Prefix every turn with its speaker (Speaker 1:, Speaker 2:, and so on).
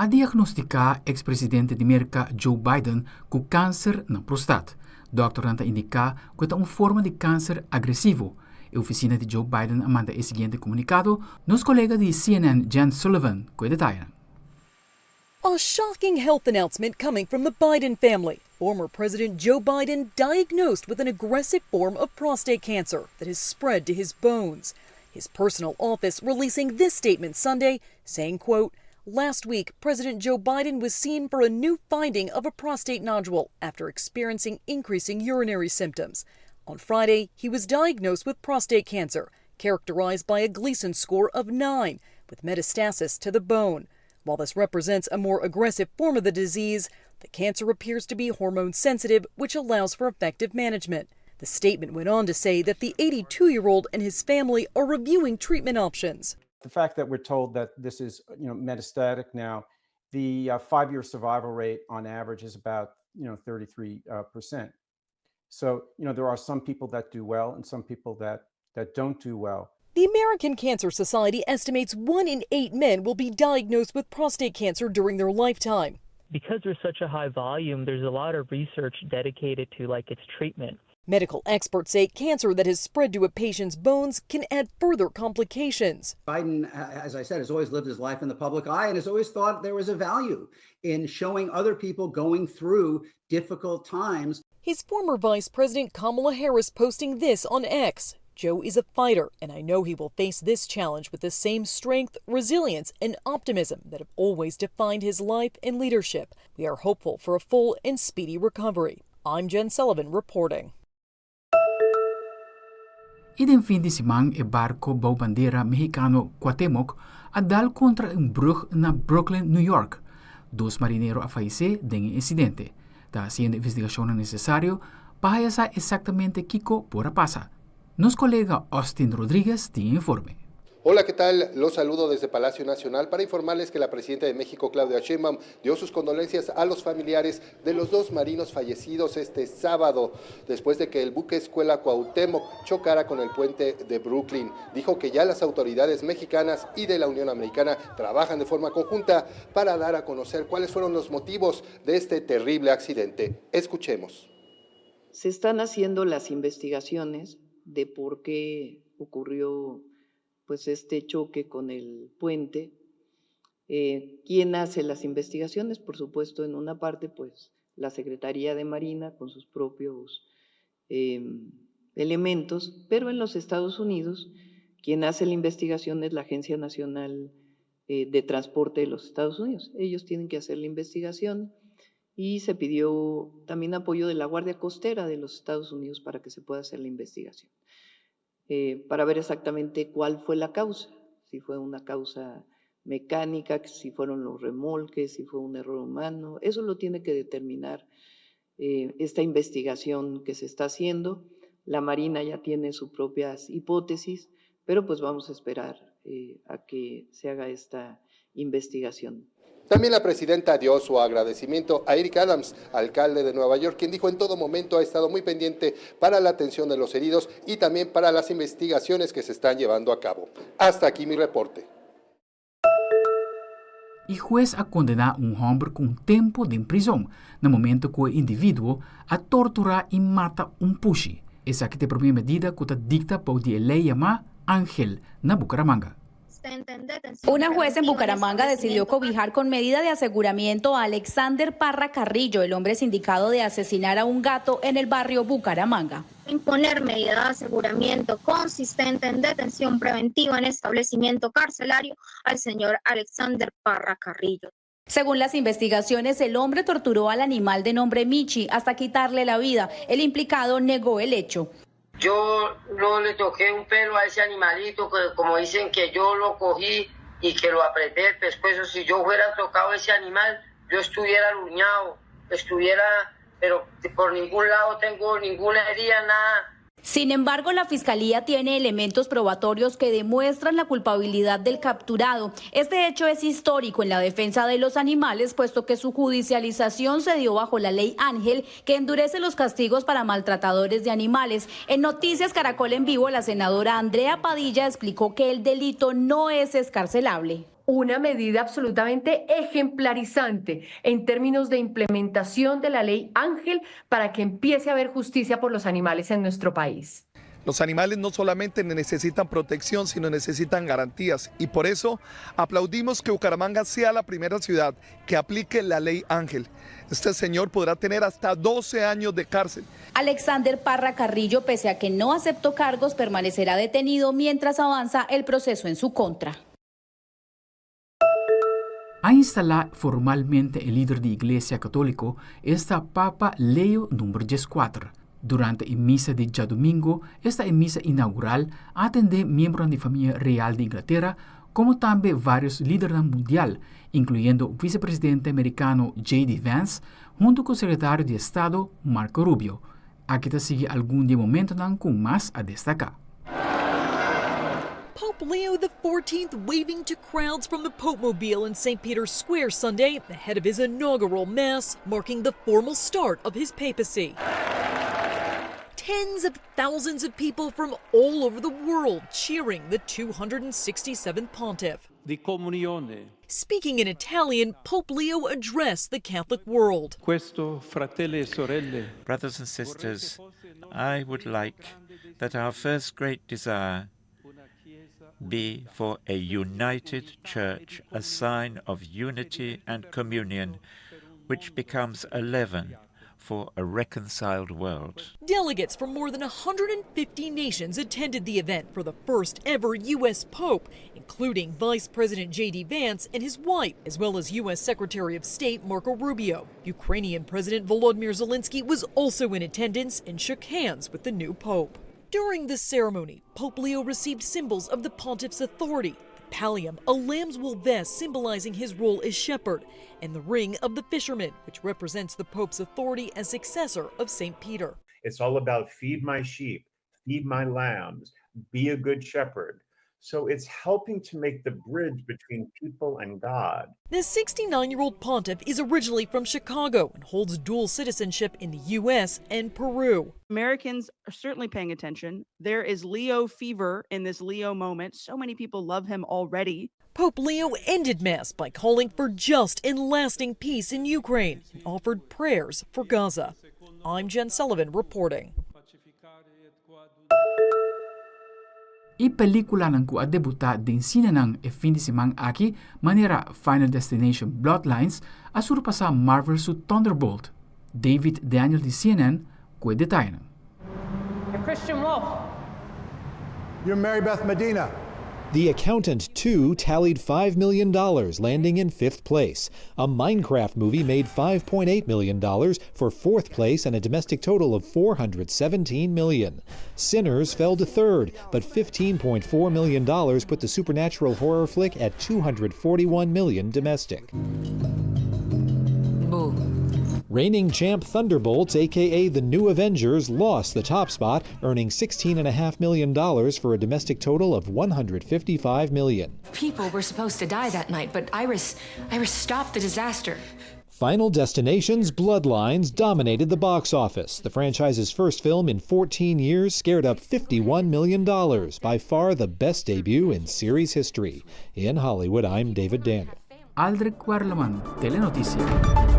Speaker 1: A diagnostica ex-presidente di Merca Joe Biden com câncer na prostata. Dr. Durante indica que é uma forma de câncer agressivo. A oficina de Joe Biden manda o seguinte comunicado. Nos colega de CNN, Jan Sullivan, com detayenan.
Speaker 2: A shocking health announcement coming from the Biden family. Former President Joe Biden diagnosed with an aggressive form of prostate cancer that has spread to his bones. His personal office releasing this statement Sunday, saying, quote, "Last week, President Joe Biden was seen for a new finding of a prostate nodule after experiencing increasing urinary symptoms. On Friday, he was diagnosed with prostate cancer, characterized by a Gleason score of 9, with metastasis to the bone. While this represents a more aggressive form of the disease, the cancer appears to be hormone sensitive, which allows for effective management." The statement went on to say that the 82-year-old and his family are reviewing treatment options.
Speaker 3: The fact that we're told that this is, metastatic now, the 5-year survival rate on average is about, 33%. So, there are some people that do well and some people that don't do well.
Speaker 2: The American Cancer Society estimates 1 in 8 men will be diagnosed with prostate cancer during their lifetime.
Speaker 4: Because there's such a high volume, there's a lot of research dedicated to its treatment.
Speaker 2: Medical experts say cancer that has spread to a patient's bones can add further complications.
Speaker 5: Biden, as I said, has always lived his life in the public eye and has always thought there was a value in showing other people going through difficult times.
Speaker 2: His former Vice President Kamala Harris posting this on X. "Joe is a fighter, and I know he will face this challenge with the same strength, resilience, and optimism that have always defined his life and leadership. We are hopeful for a full and speedy recovery." I'm Jen Sullivan reporting.
Speaker 1: Idem fin de semana e barco Bandera Mexicano Cuauhtémoc adal contra brug na Brooklyn, New York. 2 marineros a fallecer en el incidente. Está haciendo investigación necesaria para saber exactamente qué por pasa. Nos colega Austin Rodríguez tiene informe.
Speaker 6: Hola, ¿qué tal? Los saludo desde Palacio Nacional para informarles que la presidenta de México, Claudia Sheinbaum, dio sus condolencias a los familiares de los 2 marinos fallecidos este sábado, después de que el buque escuela Cuauhtémoc chocara con el puente de Brooklyn. Dijo que ya las autoridades mexicanas y de la Unión Americana trabajan de forma conjunta para dar a conocer cuáles fueron los motivos de este terrible accidente. Escuchemos.
Speaker 7: Se están haciendo las investigaciones de por qué ocurrió este choque con el puente. ¿Quién hace las investigaciones? Por supuesto, en una parte, la Secretaría de Marina con sus propios elementos, pero en los Estados Unidos, quien hace la investigación es la Agencia Nacional de Transporte de los Estados Unidos. Ellos tienen que hacer la investigación y se pidió también apoyo de la Guardia Costera de los Estados Unidos para que se pueda hacer la investigación. Para ver exactamente cuál fue la causa, si fue una causa mecánica, si fueron los remolques, si fue un error humano. Eso lo tiene que determinar esta investigación que se está haciendo. La Marina ya tiene sus propias hipótesis, pero vamos a esperar a que se haga esta investigación.
Speaker 6: También la presidenta dio su agradecimiento a Eric Adams, alcalde de Nueva York, quien dijo en todo momento ha estado muy pendiente para la atención de los heridos y también para las investigaciones que se están llevando a cabo. Hasta aquí mi reporte.
Speaker 1: El juez ha condenado a un hombre con tiempo de prisión en el momento que el individuo a torturar y mata un pushi. Esa que te propia medida que dicta por la ley llamada Ángel na Bucaramanga.
Speaker 8: Una juez en Bucaramanga decidió cobijar con medida de aseguramiento a Alexander Parra Carrillo, el hombre sindicado de asesinar a un gato en el barrio Bucaramanga.
Speaker 9: Imponer medida de aseguramiento consistente en detención preventiva en establecimiento carcelario al señor Alexander Parra Carrillo.
Speaker 8: Según las investigaciones, el hombre torturó al animal de nombre Michi hasta quitarle la vida. El implicado negó el hecho.
Speaker 10: Yo no le toqué un pelo a ese animalito, que como dicen que yo lo cogí y que lo apreté el pescuezo. Si yo hubiera tocado ese animal, yo estuviera aruñado, pero por ningún lado tengo ninguna herida, nada.
Speaker 8: Sin embargo, la Fiscalía tiene elementos probatorios que demuestran la culpabilidad del capturado. Este hecho es histórico en la defensa de los animales, puesto que su judicialización se dio bajo la ley Ángel, que endurece los castigos para maltratadores de animales. En Noticias Caracol en Vivo, la senadora Andrea Padilla explicó que el delito no es excarcelable.
Speaker 11: una medida absolutamente ejemplarizante en términos de implementación de la ley Ángel para que empiece a haber justicia por los animales en nuestro país.
Speaker 12: Los animales no solamente necesitan protección, sino necesitan garantías. Y por eso aplaudimos que Bucaramanga sea la primera ciudad que aplique la ley Ángel. Este señor podrá tener hasta 12 años de cárcel.
Speaker 8: Alexander Parra Carrillo, pese a que no aceptó cargos, permanecerá detenido mientras avanza el proceso en su contra.
Speaker 1: A instalar formalmente el líder de Iglesia Católica está Papa Leo número 14. Durante la misa de ya domingo, esta misa inaugural atende miembros de la familia real de Inglaterra, como también varios líderes mundiales, incluyendo el vicepresidente americano J.D. Vance, junto con el secretario de Estado Marco Rubio. Aquí te sigue algún de momento con más a destacar.
Speaker 2: Pope Leo XIV waving to crowds from the Pope-mobile in St. Peter's Square Sunday ahead of his inaugural Mass, marking the formal start of his papacy. Tens of thousands of people from all over the world cheering the 267th pontiff.
Speaker 13: Di comunione.
Speaker 2: Speaking in Italian, Pope Leo addressed the Catholic world.
Speaker 13: Questo, fratelli e sorelle.
Speaker 14: Brothers and sisters, I would like that our first great desire be for a united church, a sign of unity and communion, which becomes a leaven for a reconciled world.
Speaker 2: Delegates from more than 150 nations attended the event for the first ever U.S. Pope, including Vice President J.D. Vance and his wife, as well as U.S. Secretary of State Marco Rubio. Ukrainian President Volodymyr Zelensky was also in attendance and shook hands with the new Pope. During the ceremony, Pope Leo received symbols of the pontiff's authority: the pallium, a lamb's wool vest symbolizing his role as shepherd, and the ring of the fisherman, which represents the Pope's authority as successor of St. Peter.
Speaker 15: It's all about feed my sheep, feed my lambs, be a good shepherd. So it's helping to make the bridge between people and God.
Speaker 2: The 69-year-old pontiff is originally from Chicago and holds dual citizenship in the U.S. and Peru.
Speaker 16: Americans are certainly paying attention. There is Leo fever in this Leo moment. So many people love him already.
Speaker 2: Pope Leo ended Mass by calling for just and lasting peace in Ukraine and offered prayers for Gaza. I'm Jen Sullivan reporting.
Speaker 1: I pelikula ng kuadebuta din sine ng fin de semana aki manera Final Destination Bloodlines asurpa sa Marvel su Thunderbolt. David Daniel de CNN, kwe detayenan.
Speaker 17: Christian Wolf.
Speaker 18: You're Mary Beth Medina.
Speaker 19: The Accountant 2 tallied $5 million, landing in 5th place. A Minecraft movie made $5.8 million for 4th place and a domestic total of $417 million. Sinners fell to 3rd, but $15.4 million put the supernatural horror flick at $241 million domestic.
Speaker 17: Boo.
Speaker 19: Reigning champ Thunderbolts, a.k.a. the New Avengers, lost the top spot, earning $16.5 million for a domestic total of $155 million.
Speaker 17: People were supposed to die that night, but Iris stopped the disaster.
Speaker 19: Final Destination's Bloodlines dominated the box office. The franchise's first film in 14 years scared up $51 million, by far the best debut in series history. In Hollywood, I'm David Daniel.
Speaker 1: Aldric Werleman, Telenoticias.